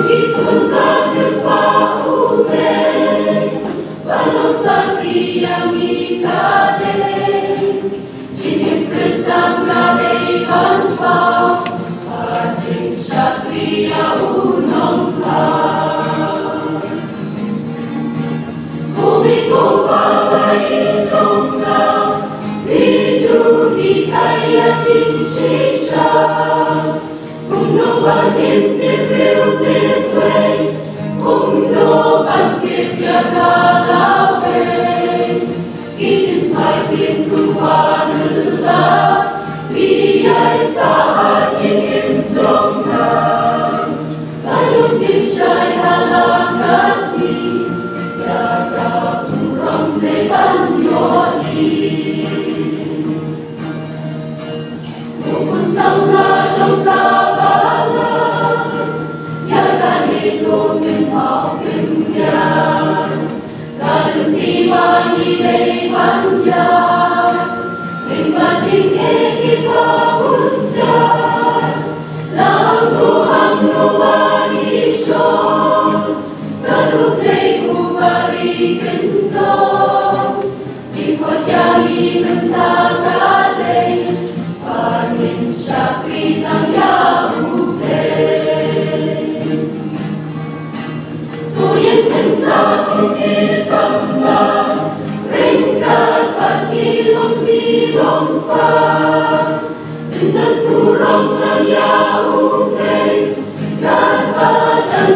Meskipun Brasil paumei, walau sakit yang ikade, cini prestang galei kanpau, acing syakria unong kau. Bumi kumpawai congkau, biju hikaya cing shisha. Cùng ban đêm tiếp rêu tiếp quê, cùng đô ban tiếp nhà ta lao về. Khi tin sai tiền ru hoa nữ la, vì ai xa trên em trong nàng. Ta yung chim sai hà la ca si, nhà ta kurang le ban yoi. Mungkin sang la trong ta kurang dan ya umrei, dan badan